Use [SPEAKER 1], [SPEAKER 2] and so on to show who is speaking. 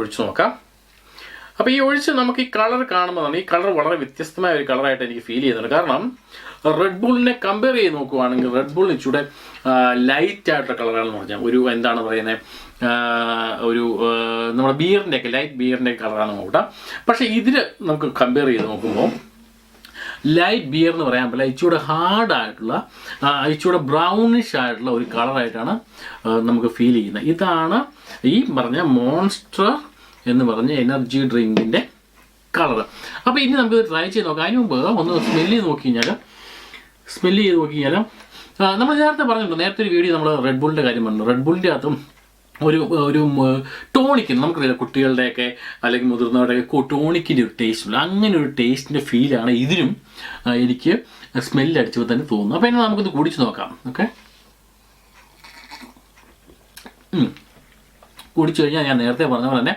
[SPEAKER 1] ഒഴിച്ചു നോക്കാം. അപ്പോൾ ഈ ഒഴിച്ച് നമുക്ക് ഈ കളർ കാണുമ്പോൾ ഈ കളർ വളരെ വ്യത്യസ്തമായ ഒരു കളറായിട്ട് എനിക്ക് ഫീൽ ചെയ്യുന്നുണ്ട്. കാരണം റെഡ് ബുള്ളിനെ കമ്പയർ ചെയ്ത് നോക്കുവാണെങ്കിൽ റെഡ് ബുള്ളിന് ഇച്ചിരി ലൈറ്റ് ആയിട്ടുള്ള കളറാണെന്ന് പറഞ്ഞാൽ ഒരു എന്താണ് പറയുന്നത്, ഒരു നമ്മുടെ ബിയറിൻ്റെയൊക്കെ ലൈറ്റ് ബിയറിൻ്റെ കളറാണ് നോക്കാം. പക്ഷേ ഇതിൽ നമുക്ക് കമ്പയർ ചെയ്ത് നോക്കുമ്പോൾ ലൈറ്റ് ബിയർ എന്ന് പറയാൻ പറ്റില്ല, ഇച്ചിരി ഹാർഡായിട്ടുള്ള ഇച്ചിരി ബ്രൗണിഷ് ആയിട്ടുള്ള ഒരു കളറായിട്ടാണ് നമുക്ക് ഫീൽ ചെയ്യുന്നത്. ഇതാണ് ഈ പറഞ്ഞ മോൺസ്റ്റർ എന്ന് പറഞ്ഞ എനർജി ഡ്രിങ്കിൻ്റെ കളർ. അപ്പോൾ ഇനി നമുക്കിത് ട്രൈ ചെയ്ത് നോക്കാം. അതിന് മുമ്പ് ഒന്ന് സ്മെല്ല് ചെയ്ത് നോക്കി കഴിഞ്ഞാൽ നമ്മൾ നേരത്തെ പറഞ്ഞിട്ടുണ്ട്, നേരത്തെ ഒരു വീഡിയോ നമ്മൾ റെഡ് ബുള്ളിൻ്റെ കാര്യം പറഞ്ഞു. റെഡ് ബുള്ളിൻ്റെ അകത്തും ഒരു ടോണിക്കിന് നമുക്കറിയാം, കുട്ടികളുടെയൊക്കെ അല്ലെങ്കിൽ മുതിർന്നവരുടെയൊക്കെ ടോണിക്കിൻ്റെ ഒരു ടേസ്റ്റ് ഉണ്ട്. അങ്ങനെ ഒരു ടേസ്റ്റിൻ്റെ ഫീലാണ് ഇതിനും എനിക്ക് സ്മെല്ലടിച്ചപ്പോൾ തന്നെ തോന്നുന്നു. അപ്പോൾ ഇനി നമുക്കിത് കുടിച്ച് നോക്കാം. ഓക്കെ, കുടിച്ചു കഴിഞ്ഞാൽ ഞാൻ നേരത്തെ പറഞ്ഞ പോലെ തന്നെ